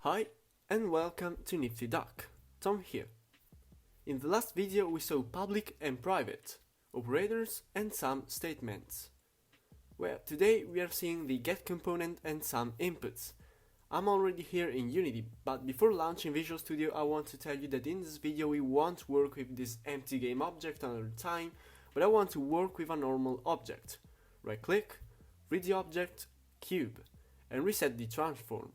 Hi and welcome to niftyDuck. Tom here. In the last video we saw public and private, operators and some statements. Well, today we are seeing the GetComponent and some inputs. I'm already here in Unity, but before launching Visual Studio I want to tell you that in this video we won't work with this empty game object another time, but I want to work with a normal object. Right click, read the object, cube, and reset the transform.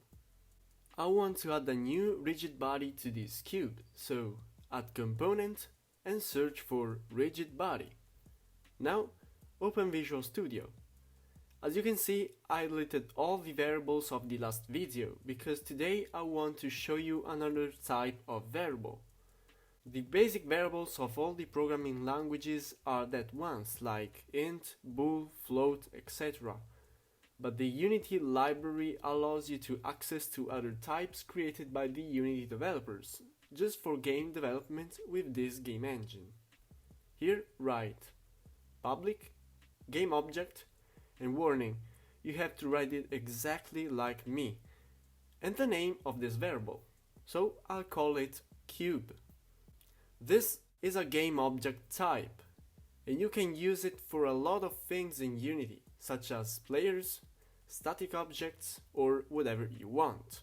I want to add a new rigid body to this cube, so add component and search for rigid body. Now open Visual Studio. As you can see, I deleted all the variables of the last video because today I want to show you another type of variable. The basic variables of all the programming languages are that ones like int, bool, float, etc. But the Unity library allows you to access to other types created by the Unity developers, just for game development with this game engine. Here write public, game object, and warning, you have to write it exactly like me, and the name of this variable, so I'll call it cube. This is a game object type, and you can use it for a lot of things in Unity, such as players, static objects, or whatever you want.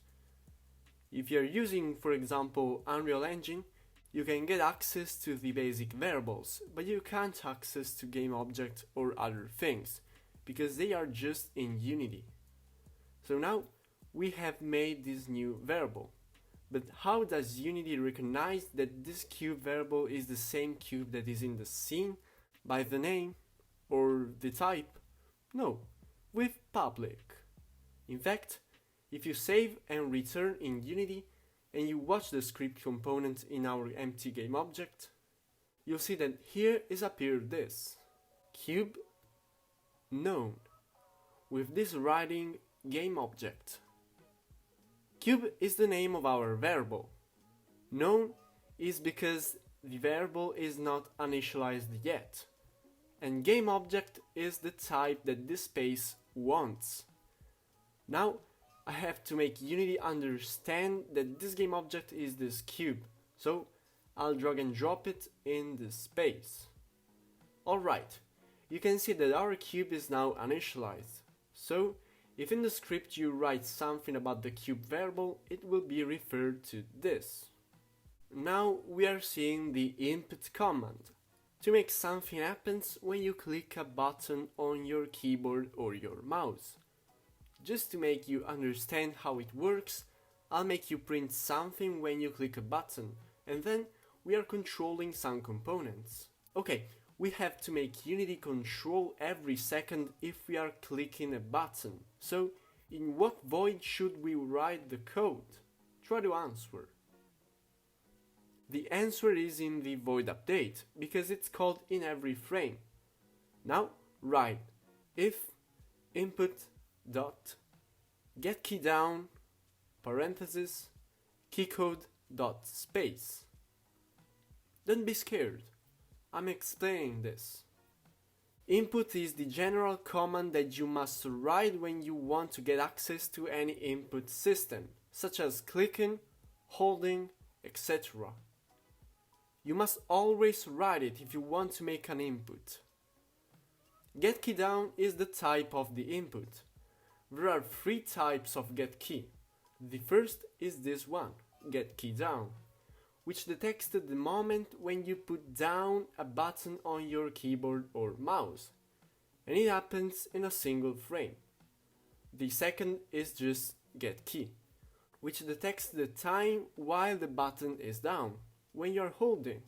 If you're using, for example, Unreal Engine, you can get access to the basic variables, but you can't access to game object or other things, because they are just in Unity. So now we have made this new variable. But how does Unity recognize that this cube variable is the same cube that is in the scene by the name or the type? No, with public. In fact, if you save and return in Unity and you watch the script component in our empty game object, you'll see that here is appeared this cube known with this writing game object. Cube is the name of our variable. Known is because the variable is not initialized yet, and game object is the type that this space wants. Now I have to make Unity understand that this game object is this cube, so I'll drag and drop it in this space. Alright, you can see that our cube is now initialized, so if in the script you write something about the cube variable, it will be referred to this. Now we are seeing the input command, to make something happens when you click a button on your keyboard or your mouse. Just to make you understand how it works, I'll make you print something when you click a button, and then we are controlling some components. Okay, we have to make Unity control every second if we are clicking a button. So, in what void should we write the code? Try to answer. The answer is in the void update, because it's called in every frame. Now, write if input dot get key down parenthesis keycode dot space. Don't be scared. I'm explaining this. Input is the general command that you must write when you want to get access to any input system, such as clicking, holding, etc. You must always write it if you want to make an input. GetKeyDown is the type of the input. There are three types of getKey. The first is this one, getKeyDown, which detects the moment when you put down a button on your keyboard or mouse, and it happens in a single frame. The second is just getKey, which detects the time while the button is down, when you are holding.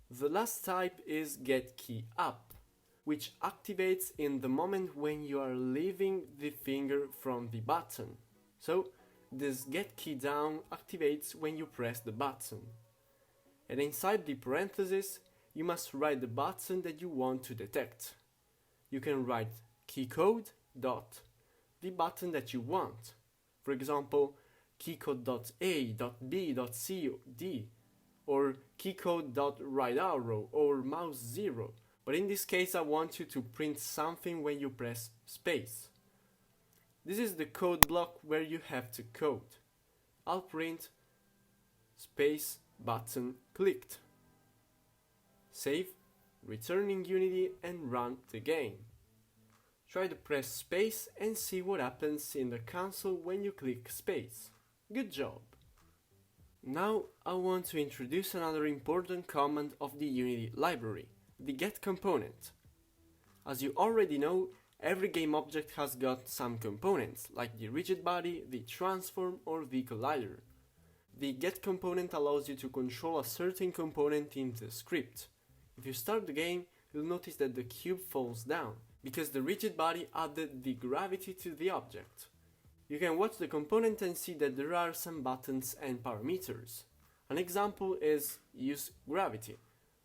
The last type is getKeyUp, which activates in the moment when you are leaving the finger from the button. So, this getKeyDown activates when you press the button. And inside the parentheses, you must write the button that you want to detect. You can write keycode dot the button that you want. For example, keycode.a.b.c.d or keycode.right arrow or mouse 0. But in this case I want you to print something when you press space. This is the code block where you have to code. I'll print space button clicked. Save, return in Unity and run the game. Try to press space and see what happens in the console when you click space. Good job! Now I want to introduce another important command of the Unity library, the GetComponent. As you already know, every game object has got some components, like the rigid body, the transform, or the collider. The GetComponent allows you to control a certain component in the script. If you start the game, you'll notice that the cube falls down, because the rigid body added the gravity to the object. You can watch the component and see that there are some buttons and parameters. An example is Use Gravity,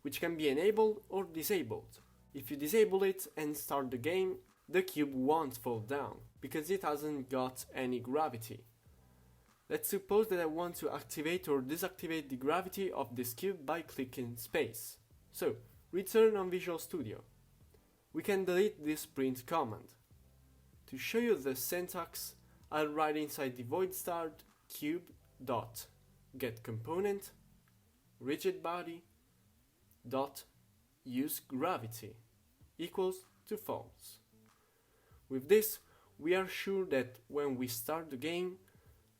which can be enabled or disabled. If you disable it and start the game, the cube won't fall down, because it hasn't got any gravity. Let's suppose that I want to activate or deactivate the gravity of this cube by clicking space. So, return on Visual Studio. We can delete this print command. To show you the syntax, I'll write inside the void start cube dot get component rigid body dot use gravity equals to false. With this, we are sure that when we start the game,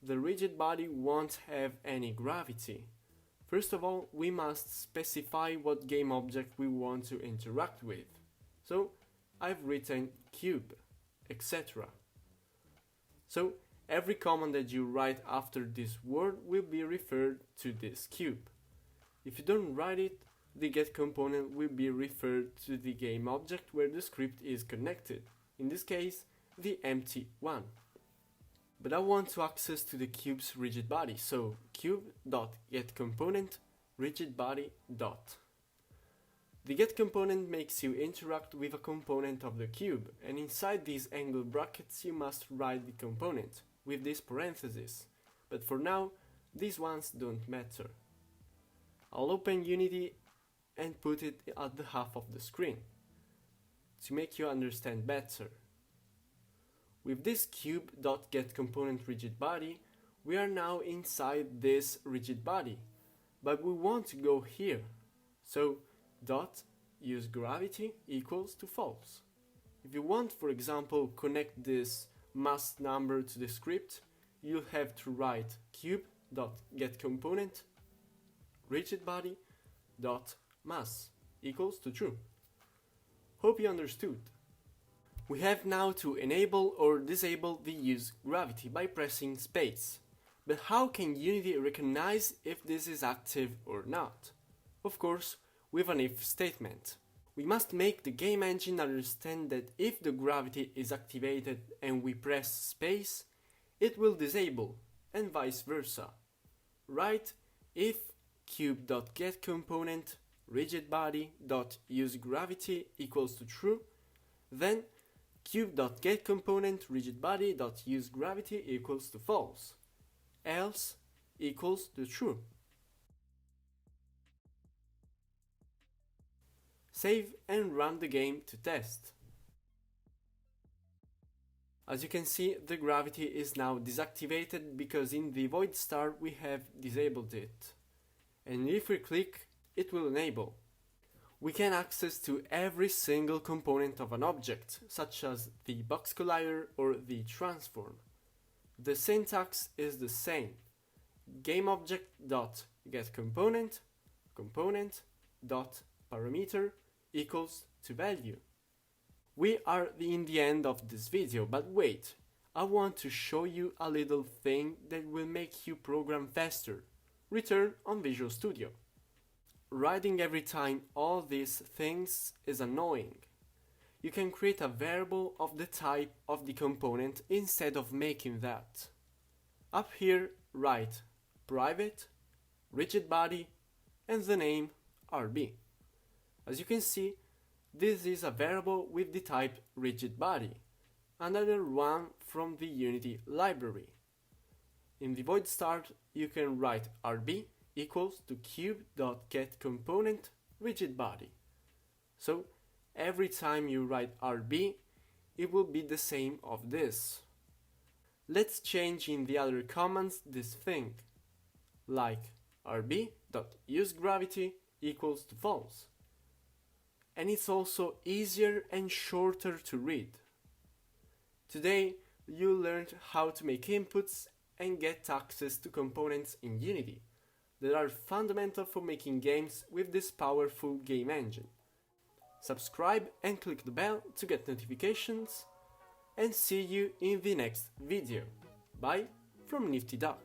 the rigid body won't have any gravity. First of all, we must specify what game object we want to interact with. So, I've written cube, etc. So, every command that you write after this word will be referred to this cube. If you don't write it, the get component will be referred to the game object where the script is connected, in this case, the empty one. But I want to access to the cube's rigid body, so cube.getComponent rigidBody. The get component makes you interact with a component of the cube, and inside these angle brackets you must write the component, with this parenthesis, but for now, these ones don't matter. I'll open Unity and put it at the half of the screen, to make you understand better. With this cube.getComponent rigidBody, we are now inside this rigid body, but we want to go here, so dot use gravity equals to false. If you want, for example, connect this mass number to the script, you'll have to write cube.getComponent rigidBody.mass equals to true. Hope you understood. We have now to enable or disable the use gravity by pressing space. But how can Unity recognize if this is active or not? Of course, with an if statement. We must make the game engine understand that if the gravity is activated and we press space, it will disable, and vice versa. Write if cube.getComponent rigidBody.useGravity equals to true, then cube.getComponent rigidBody.useGravity equals to false, else equals to true. Save and run the game to test. As you can see, the gravity is now deactivated because in the void start we have disabled it. And if we click, it will enable. We can access to every single component of an object, such as the box collider or the transform. The syntax is the same. GameObject.getComponent component.parameter equals to value. We are in the end of this video, but wait, I want to show you a little thing that will make you program faster. Return on Visual Studio. Writing every time all these things is annoying. You can create a variable of the type of the component instead of making that. Up here, write private, rigid body, and the name RB. As you can see, this is a variable with the type rigid body, another one from the Unity library. In the void start, you can write RB equals to cube.getComponent rigidBody. So every time you write RB, it will be the same of this. let's change in the other commands this thing, like rb.useGravity equals to false. And it's also easier and shorter to read. Today, you learned how to make inputs and get access to components in Unity that are fundamental for making games with this powerful game engine. Subscribe and click the bell to get notifications, and see you in the next video. Bye from niftyDuck.